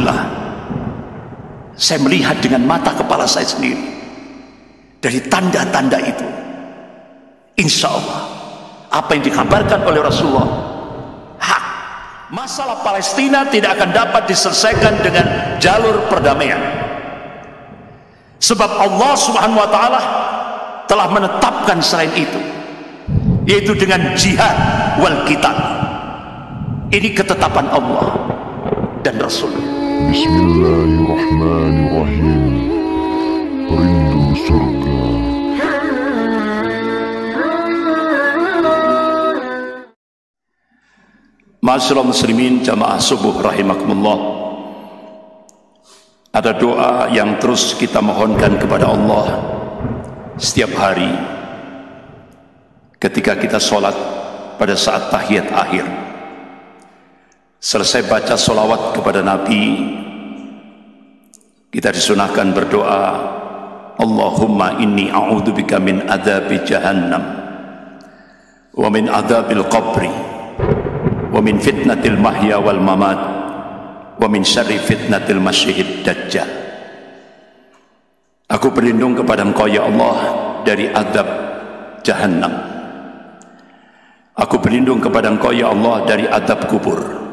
alhamdulillah, saya melihat dengan mata kepala saya sendiri dari tanda-tanda itu. Insya Allah apa yang dikabarkan oleh Rasulullah hak. Masalah Palestina tidak akan dapat diselesaikan dengan jalur perdamaian, sebab Allah Subhanahu wa ta'ala telah menetapkan selain itu, yaitu dengan jihad wal qital. Ini ketetapan Allah dan Rasulnya. Bismillahirrahmanirrahim. Rindu surga. Ma'asyiral muslimin jamaah subuh rahimakumullah. Ada doa yang terus kita mohonkan kepada Allah setiap hari ketika kita sholat pada saat tahiyat akhir. Selesai baca sholawat kepada Nabi, kita disunahkan berdoa, Allahumma inni a'udzubika min adzabi jahannam wa min adzabil qabri wa min fitnatil mahya wal mamat wa min syarri fitnatil masyihid dajjal. Aku berlindung kepada Engkau ya Allah dari azab jahannam. Aku berlindung kepada Engkau ya Allah dari azab kubur.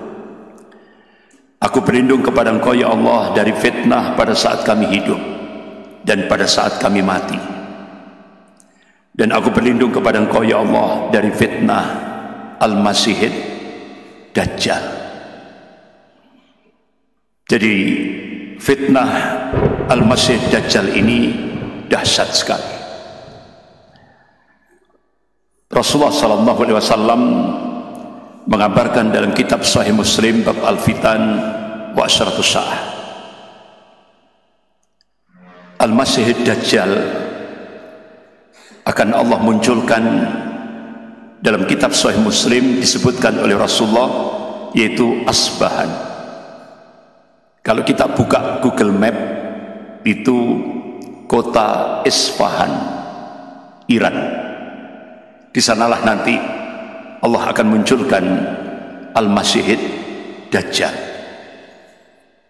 Aku berlindung kepada Engkau ya Allah dari fitnah pada saat kami hidup dan pada saat kami mati. Dan aku berlindung kepada Engkau ya Allah dari fitnah al-masihid dajjal. Jadi fitnah al-masihid dajjal ini dahsyat sekali. Rasulullah sallallahu alaihi wasallam mengabarkan dalam kitab Sahih Muslim bab Al-Fitan wa Asyratus Sa'ah, Al-Masihid Dajjal akan Allah munculkan. Dalam kitab Sahih Muslim disebutkan oleh Rasulullah, yaitu Asbahan. Kalau kita buka Google Map, itu kota Isfahan, Iran. Di sanalah nanti Allah akan munculkan Al-Masihid Dajjal.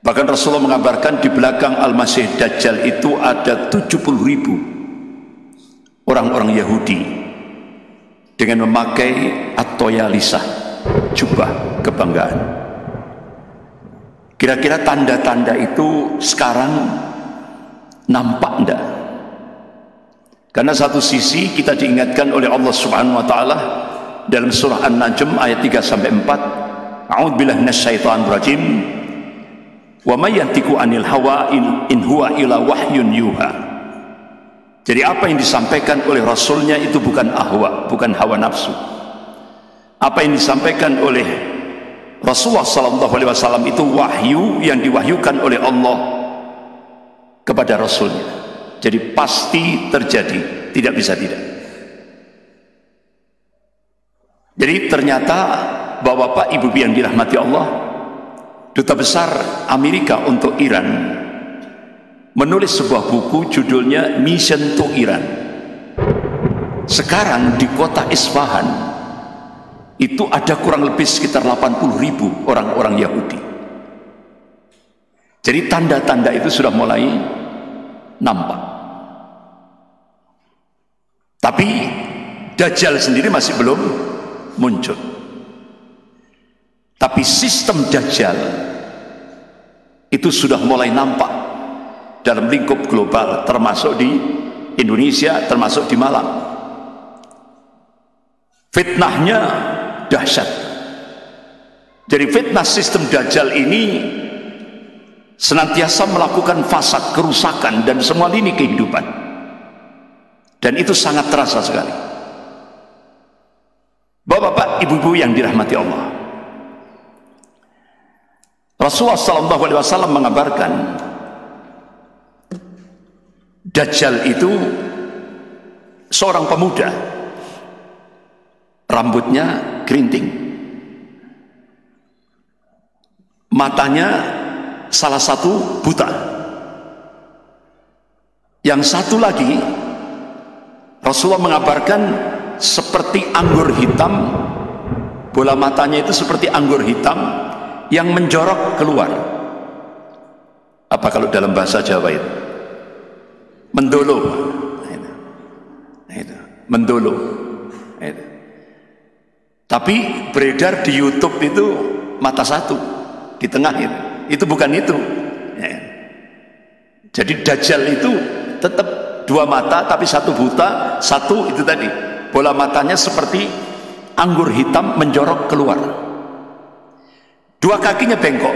Bahkan Rasulullah mengabarkan di belakang Al-Masihid Dajjal itu ada 70.000 orang-orang Yahudi dengan memakai at-toyalisah, jubah kebanggaan. Kira-kira tanda-tanda itu sekarang nampak enggak? Karena satu sisi kita diingatkan oleh Allah Subhanahu wa ta'ala dalam surah An-Najm ayat 3-4, A'udzubillahi minasyaitonir rajim, wa may yantiqu 'anil hawa in huwa illa wahyun yuha. Jadi apa yang disampaikan oleh Rasulnya itu bukan ahwa, bukan hawa nafsu. Apa yang disampaikan oleh Rasulullah sallallahu alaihi wasallam itu wahyu yang diwahyukan oleh Allah kepada Rasulnya. Jadi pasti terjadi, tidak bisa tidak. Jadi ternyata Bapak-bapak, Ibu yang dirahmati Allah, Duta Besar Amerika untuk Iran menulis sebuah buku judulnya Mission to Iran. Sekarang di kota Isfahan itu ada kurang lebih sekitar 80.000 orang-orang Yahudi. Jadi tanda-tanda itu sudah mulai nampak. Tapi Dajjal sendiri masih belum muncul. Tapi sistem Dajjal itu sudah mulai nampak dalam lingkup global, termasuk di Indonesia, termasuk di Malang. Fitnahnya dahsyat. Jadi fitnah sistem Dajjal ini senantiasa melakukan fasad, kerusakan dan semua lini kehidupan. Dan itu sangat terasa sekali. Bapak-bapak, ibu-ibu yang dirahmati Allah, Rasulullah SAW mengabarkan Dajjal itu seorang pemuda, rambutnya kerinting, matanya salah satu buta, yang satu lagi Rasulullah mengabarkan seperti anggur hitam, bola matanya itu seperti anggur hitam yang menjorok keluar. Apa kalau dalam bahasa Jawa itu? Mendolo. Mendolo. Tapi beredar di YouTube itu mata satu di tengah itu bukan itu. Jadi Dajjal itu tetap dua mata tapi satu buta, satu itu tadi bola matanya seperti anggur hitam menjorok keluar, dua kakinya bengkok.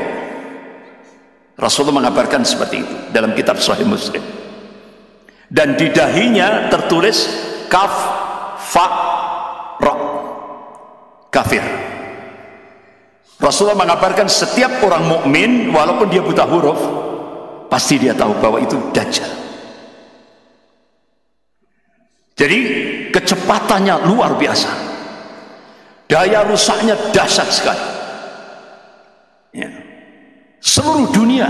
Rasulullah mengabarkan seperti itu dalam kitab Sahih Muslim, dan di dahinya tertulis kaf fa ra, kafir. Rasulullah mengabarkan setiap orang mukmin walaupun dia buta huruf pasti dia tahu bahwa itu Dajjal. Jadi kecepatannya luar biasa, daya rusaknya dahsyat sekali. Ya. Seluruh dunia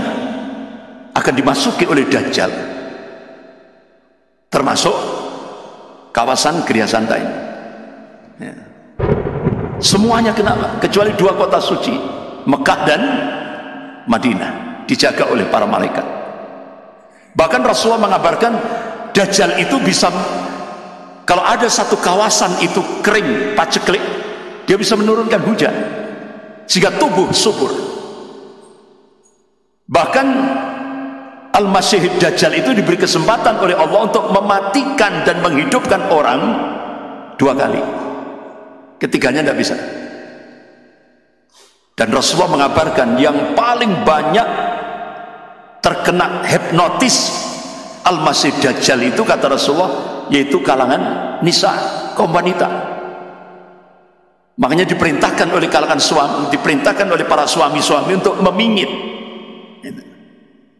akan dimasuki oleh Dajjal, termasuk kawasan Gria Santa ini. Ya. Semuanya kenapa? Kecuali dua kota suci, Mekah dan Madinah, dijaga oleh para malaikat. Bahkan Rasulullah mengabarkan Dajjal itu bisa, kalau ada satu kawasan itu kering, paceklik, dia bisa menurunkan hujan sehingga tubuh subur. Bahkan Al-Masih Dajjal itu diberi kesempatan oleh Allah untuk mematikan dan menghidupkan orang dua kali, ketiganya tidak bisa. Dan Rasulullah mengabarkan yang paling banyak terkena hipnotis Al-Masih Dajjal itu, kata Rasulullah, yaitu kalangan nisa, kaum wanita. Makanya diperintahkan oleh kalangan suami, diperintahkan oleh para suami-suami untuk memingit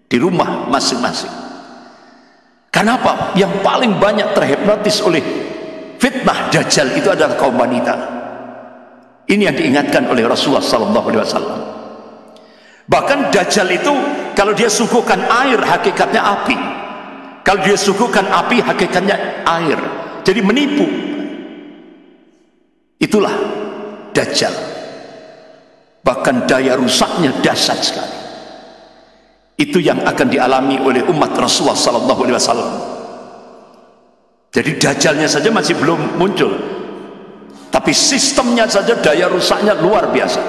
di rumah masing-masing. Kenapa? Yang paling banyak terhipnotis oleh fitnah Dajjal itu adalah kaum wanita. Ini yang diingatkan oleh Rasulullah SAW. Bahkan Dajjal itu kalau dia suguhkan air, hakikatnya api. Kalau dia suguhkan api, hakikatnya air. Jadi menipu. Itulah Dajjal. Bahkan daya rusaknya dahsyat sekali. Itu yang akan dialami oleh umat Rasulullah SAW. Jadi Dajjalnya saja masih belum muncul, tapi sistemnya saja daya rusaknya luar biasa.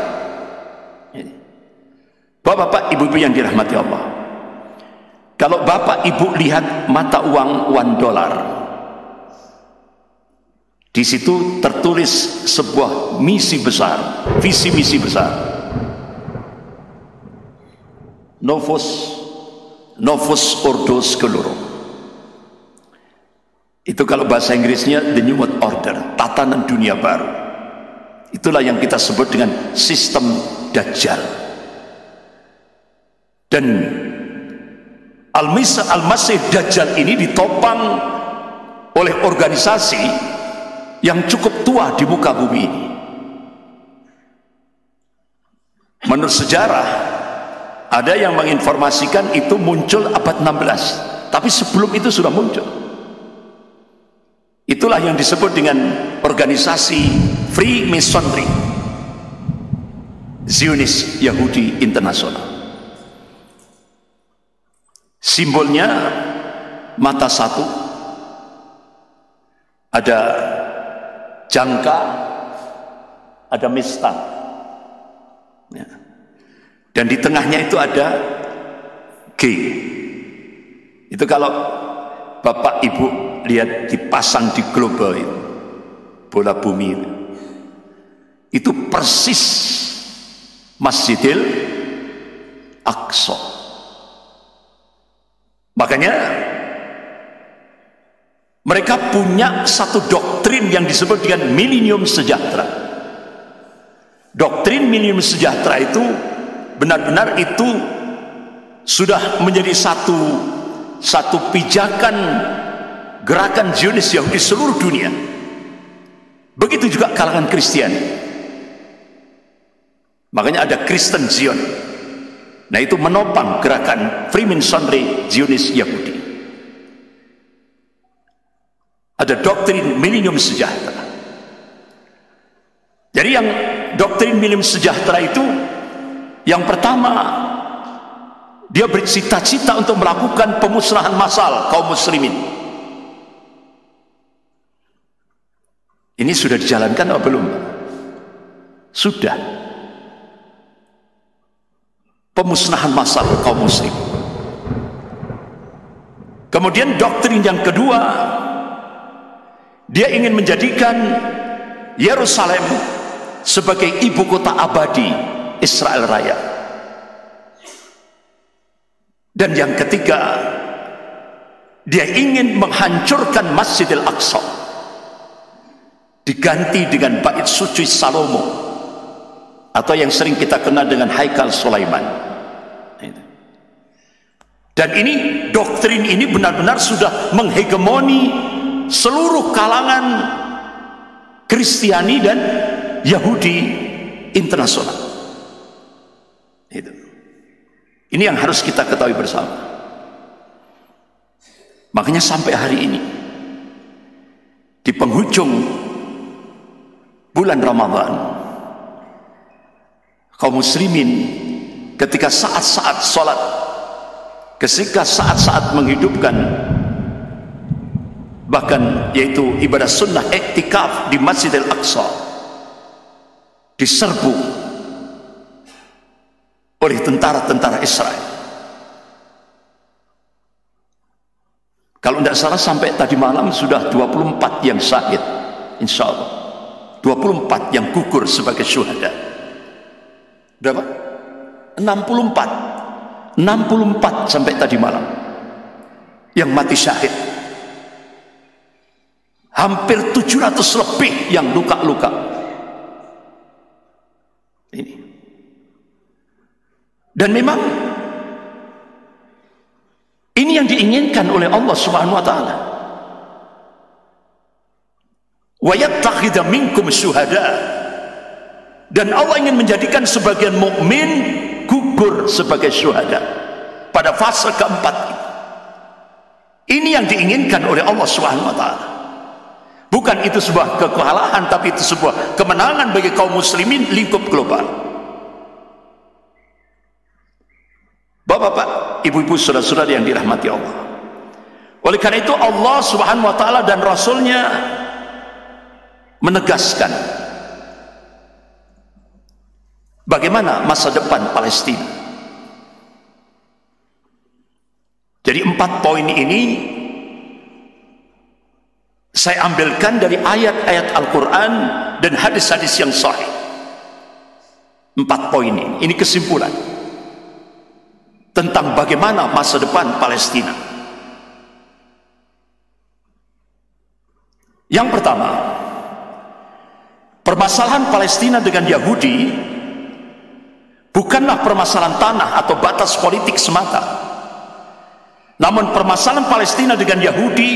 Bapak-bapak, ibu-ibu yang dirahmati Allah, kalau bapak ibu lihat mata uang $1, di situ tertulis sebuah misi besar, visi misi besar. Novus Ordo Seclorum. Itu kalau bahasa Inggrisnya the New World Order, tatanan dunia baru. Itulah yang kita sebut dengan sistem Dajjal. Dan Al-Masih Dajjal ini ditopang oleh organisasi yang cukup tua di muka bumi ini. Menurut sejarah, ada yang menginformasikan itu muncul abad 16, tapi sebelum itu sudah muncul. Itulah yang disebut dengan organisasi Freemasonry, Zionis Yahudi Internasional. Simbolnya mata satu, ada jangka, ada mistan, ya. Dan di tengahnya itu ada G. Itu kalau bapak ibu lihat dipasang di global itu, bola bumi itu persis Masjidil Aqsa. Makanya mereka punya satu doktrin yang disebut dengan milenium sejahtera. Doktrin milenium sejahtera itu benar-benar itu sudah menjadi satu pijakan gerakan Zionis Yahudi seluruh dunia. Begitu juga kalangan Kristiani. Makanya ada Kristen Zion. Nah, itu menopang gerakan Freemasonry Zionis Yahudi. Ada doktrin milenium sejahtera. Jadi yang doktrin milenium sejahtera itu, yang pertama dia bercita-cita untuk melakukan pemusnahan massal kaum muslimin. Ini sudah dijalankan atau belum? Sudah. Pemusnahan massal kaum muslim. Kemudian doktrin yang kedua, dia ingin menjadikan Yerusalem sebagai ibu kota abadi Israel Raya. Dan yang ketiga, dia ingin menghancurkan Masjidil Aqsa, diganti dengan Bait Suci Salomo, atau yang sering kita kenal dengan Haikal Sulaiman. Dan ini, doktrin ini benar-benar sudah menghegemoni seluruh kalangan Kristiani dan Yahudi internasional. Ini yang harus kita ketahui bersama. Makanya sampai hari ini, di penghujung bulan Ramadan, kaum muslimin ketika saat-saat sholat, ketika saat-saat menghidupkan, bahkan yaitu ibadah sunnah iktikaf di Masjidil Aqsa, diserbu oleh tentara-tentara Israel. Kalau tidak salah sampai tadi malam sudah 24 yang syahid, insya Allah 24 yang gugur sebagai syuhada. Berapa? 64 sampai tadi malam yang mati syahid. Hampir 700 lebih yang luka-luka. Ini. Dan memang ini yang diinginkan oleh Allah Subhanahu wa taala. Wa yattakhidha minkum syuhada. Dan Allah ingin menjadikan sebagian mukmin gugur sebagai syuhada pada fase keempat. Ini yang diinginkan oleh Allah Subhanahu wa taala. Bukan itu sebuah kekalahan, tapi itu sebuah kemenangan bagi kaum muslimin lingkup global. Bapak-bapak, ibu-ibu, saudara-saudara yang dirahmati Allah. Oleh karena itu Allah Subhanahu wa taala dan Rasulnya menegaskan bagaimana masa depan Palestina. Jadi 4 poin ini saya ambilkan dari ayat-ayat Al-Quran dan hadis-hadis yang sahih. 4 poin ini kesimpulan tentang bagaimana masa depan Palestina. Yang pertama, permasalahan Palestina dengan Yahudi bukanlah permasalahan tanah atau batas politik semata. Namun permasalahan Palestina dengan Yahudi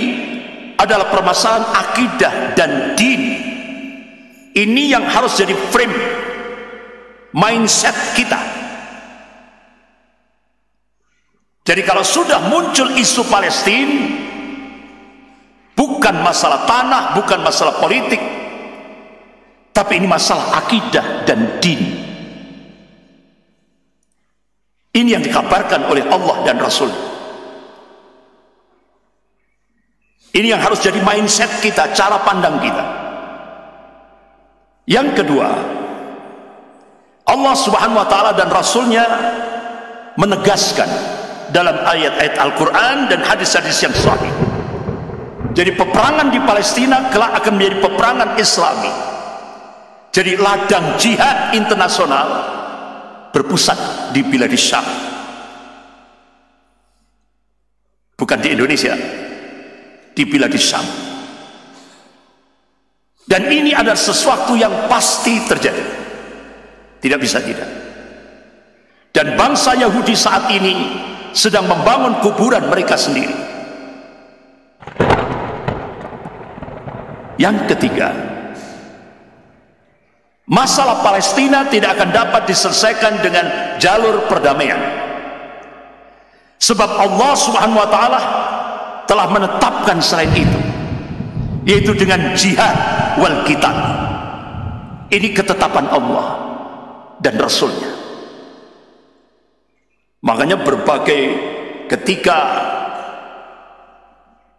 adalah permasalahan akidah dan din. Ini yang harus jadi frame mindset kita. Jadi kalau sudah muncul isu Palestina, bukan masalah tanah, bukan masalah politik, tapi ini masalah akidah dan din. Ini yang dikabarkan oleh Allah dan Rasul. Ini yang harus jadi mindset kita, cara pandang kita. Yang kedua, Allah Subhanahu wa taala dan Rasulnya menegaskan dalam ayat-ayat Al-Quran dan hadis-hadis yang sahih. Jadi peperangan di Palestina kelak akan menjadi peperangan Islami. Jadi ladang jihad internasional berpusat di Biladis Syam, bukan di Indonesia, di Biladis Syam. Dan ini adalah sesuatu yang pasti terjadi, tidak bisa tidak. Dan bangsa Yahudi saat ini sedang membangun kuburan mereka sendiri. Yang ketiga, masalah Palestina tidak akan dapat diselesaikan dengan jalur perdamaian, sebab Allah Subhanahu wa taala telah menetapkan selain itu, yaitu dengan jihad wal qital. Ini ketetapan Allah dan Rasulnya. Makanya berbagai ketika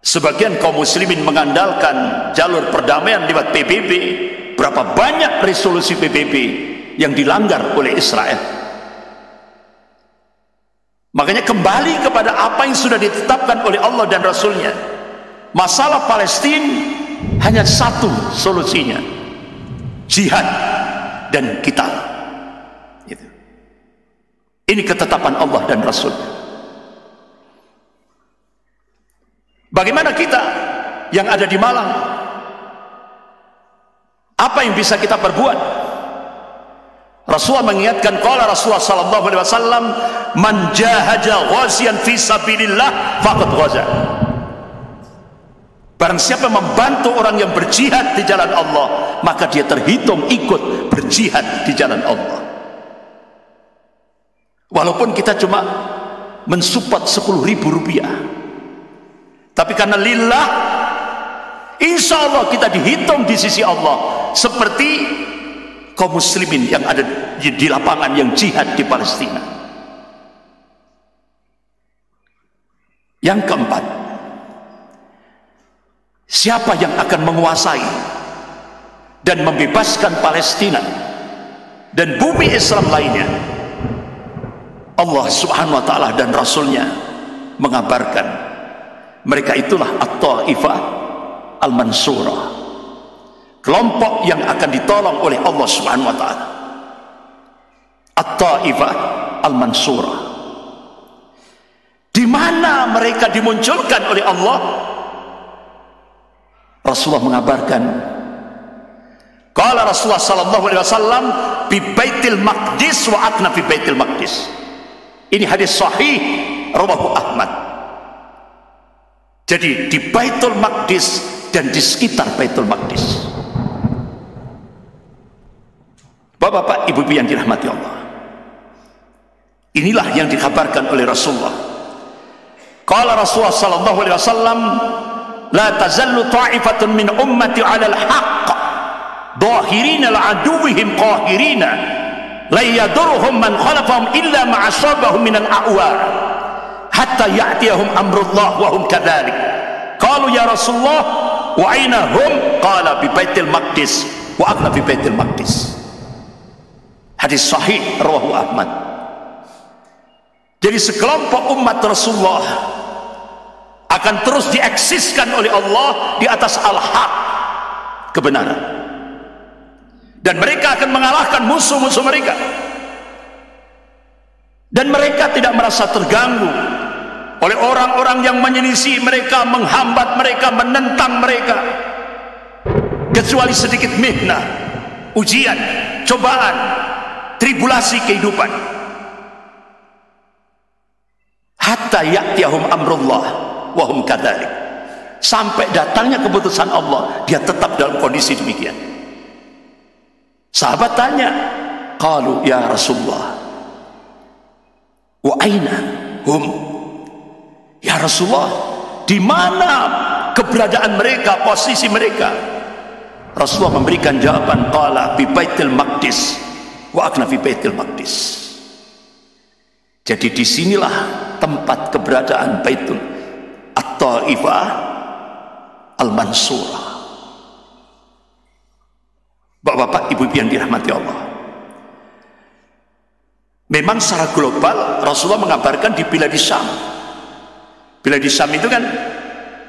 sebagian kaum muslimin mengandalkan jalur perdamaian lewat PBB, berapa banyak resolusi PBB yang dilanggar oleh Israel. Makanya kembali kepada apa yang sudah ditetapkan oleh Allah dan Rasulnya. Masalah Palestina hanya satu solusinya, jihad dan qital. Ini ketetapan Allah dan Rasulnya. Bagaimana kita yang ada di Malang? Apa yang bisa kita perbuat? Rasulullah mengingatkan, qala Rasulullah sallallahu alaihi wasallam, man jahada ghaziyan fi sabilillah faqad ghaza. Barang siapa membantu orang yang berjihad di jalan Allah, maka dia terhitung ikut berjihad di jalan Allah. Walaupun kita cuma mensupport 10.000 rupiah, tapi karena lillah, insya Allah kita dihitung di sisi Allah seperti kaum muslimin yang ada di lapangan yang jihad di Palestina. Yang keempat, siapa yang akan menguasai dan membebaskan Palestina dan bumi Islam lainnya? Allah subhanahu wa ta'ala dan Rasulnya mengabarkan, mereka itulah At-Ta'ifah Al-Mansurah, kelompok yang akan ditolong oleh Allah subhanahu wa ta'ala. At-Ta'ifah Al-Mansurah. Di mana mereka dimunculkan oleh Allah? Rasulullah mengabarkan, qala Rasulullah sallallahu alaihi wasallam bi Baitil Maqdis wa akna fi Baitil Maqdis. Ini hadis sahih rawahu Ahmad. Jadi di Baitul Maqdis dan di sekitar Baitul Maqdis. Bapak-bapak, ibu-ibu yang dirahmati Allah, inilah yang dikabarkan oleh Rasulullah. Qala Rasulullah sallallahu alaihi wasallam, la tazallu ta'ifatun min ummati 'alal haqq dhahirina la'aduwwihim qahirina la yadurhum man khalafahum illa ma asabahum minal a'war hatta ya'tiyahum amrullah wa hum kadzalik. Qalu ya Rasulullah wa aina hum? Qala bi Baitil Maqdis wa aqla bi Baitil Maqdis. Hadis sahih rawahu Ahmad. Jadi sekelompok umat Rasulullah akan terus dieksiskan oleh Allah di atas al-haq, kebenaran. Dan mereka akan mengalahkan musuh-musuh mereka. Dan mereka tidak merasa terganggu oleh orang-orang yang menyelisih mereka, menghambat mereka, menentang mereka, kecuali sedikit mihnah, ujian, cobaan, tribulasi kehidupan. Hatta ya'tiyahum amrullah wa hum kadzalik. Sampai datangnya keputusan Allah, dia tetap dalam kondisi demikian. Sahabat tanya, qalu ya Rasulullah wa aina hum? Ya Rasulullah, di mana keberadaan mereka, posisi mereka? Rasulullah memberikan jawaban, qala bi Baitil Maqdis wa akna fi Baitil Maqdis. Jadi disinilah tempat keberadaan Baitul At-Ta'ifah Al-Mansurah. Bapak-bapak, ibu-ibu yang dirahmati Allah, memang secara global Rasulullah mengabarkan di Bilad Syam. Bilad Syam itu kan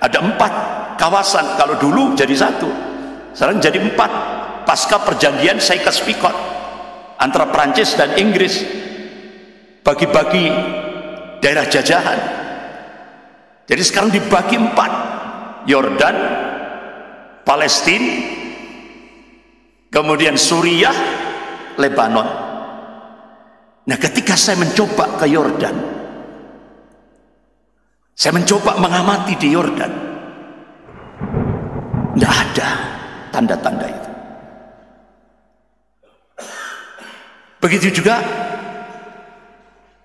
ada 4 kawasan. Kalau dulu jadi 1, sekarang jadi 4 pasca perjanjian Sykes-Picot antara Prancis dan Inggris, bagi-bagi daerah jajahan. Jadi sekarang dibagi 4, Yordan, Palestina, kemudian Suriah, Lebanon. Nah, ketika saya mencoba ke Yordan, saya mencoba mengamati di Yordan, tidak ada tanda-tanda itu. Begitu juga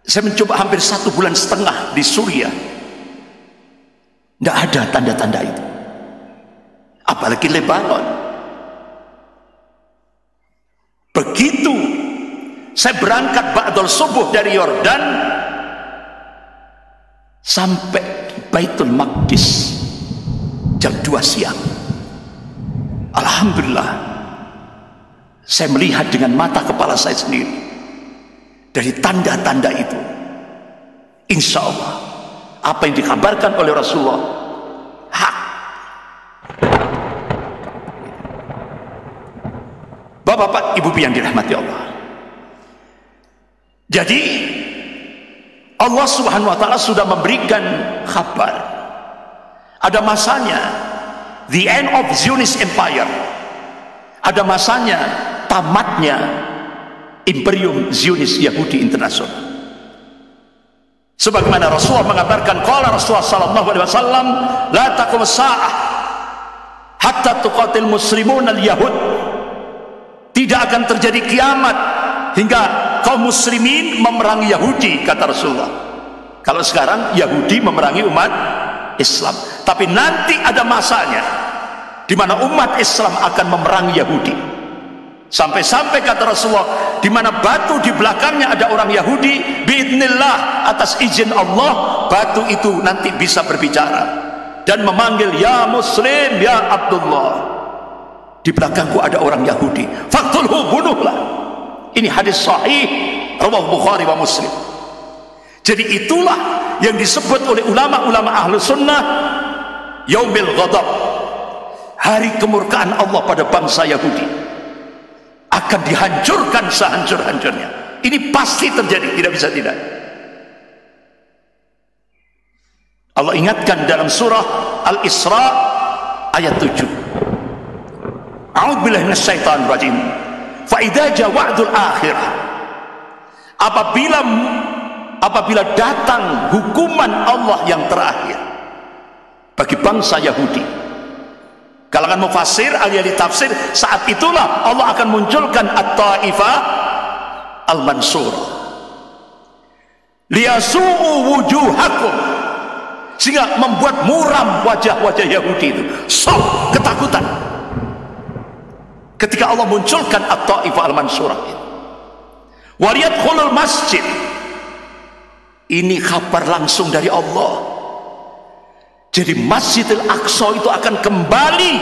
saya mencoba hampir 1,5 bulan di Suriah, tidak ada tanda-tanda itu. Apalagi Lebanon. Begitu saya berangkat ba'dal subuh dari Yordan, sampai Baitul Maqdis jam 2 siang. Alhamdulillah, saya melihat dengan mata kepala saya sendiri dari tanda-tanda itu. Insya Allah apa yang dikabarkan oleh Rasulullah hak. Bapak-bapak, ibu-ibu yang dirahmati Allah, jadi Allah Subhanahu wa ta'ala sudah memberikan kabar ada masanya, the end of Zionist Empire, ada masanya tamatnya Imperium Zionis Yahudi Internasional. Sebagaimana Rasulullah mengabarkan, qala Rasulullah sallallahu alaihi wasallam, la taqum sa'ah hatta tuqatil muslimun al-yahud. Tidak akan terjadi kiamat hingga kaum muslimin memerangi Yahudi, kata Rasulullah. Kalau sekarang Yahudi memerangi umat Islam, tapi nanti ada masanya di mana umat Islam akan memerangi Yahudi. Sampai-sampai kata Rasulullah, di mana batu di belakangnya ada orang Yahudi, biidznillah, atas izin Allah, batu itu nanti bisa berbicara dan memanggil, ya Muslim, ya Abdullah, di belakangku ada orang Yahudi, faqtulhu, bunuhlah. Ini hadis sahih riwayat Bukhari wa Muslim. Jadi itulah yang disebut oleh ulama-ulama ahlu sunnah yaumil ghadab, hari kemurkaan Allah pada bangsa Yahudi, akan dihancurkan sehancur-hancurnya. Ini pasti terjadi, tidak bisa tidak. Allah ingatkan dalam surah Al-Isra ayat 7, a'udzubillahi minasyaitonir rajim, fa idza jaa wa'dul akhirah, apabila datang hukuman Allah yang terakhir bagi bangsa Yahudi. Kalangan mufassir, ahli tafsir, saat itulah Allah akan munculkan at-taifah al-mansur liyasu'u wujuhakum, sehingga membuat muram wajah-wajah Yahudi itu, sok ketakutan ketika Allah munculkan at-taifah al-mansurah. Waliyadkhulul masjid, ini kabar langsung dari Allah. Jadi Masjidil Aqsa itu akan kembali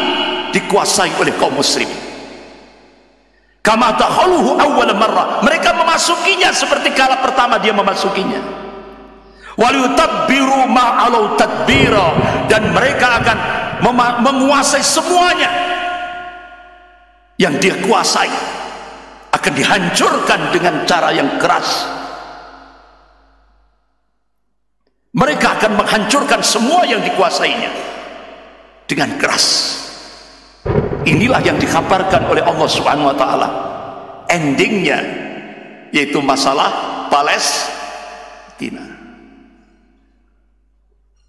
dikuasai oleh kaum muslim. Kama dakhaluhu awwal marrah, mereka memasukinya seperti kala pertama dia memasukinya. Waliyutabbiru ma'alau tadbira, dan mereka akan menguasai semuanya yang dia kuasai, akan dihancurkan dengan cara yang keras. Mereka akan menghancurkan semua yang dikuasainya dengan keras. Inilah yang dikabarkan oleh Allah Subhanahu wa ta'ala endingnya, yaitu masalah Palestina.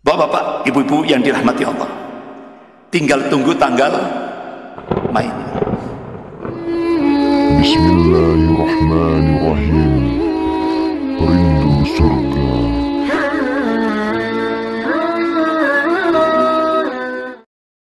Bapak-bapak, ibu-ibu yang dirahmati Allah, tinggal tunggu tanggal mainnya. Bismillahirrahmanirrahim.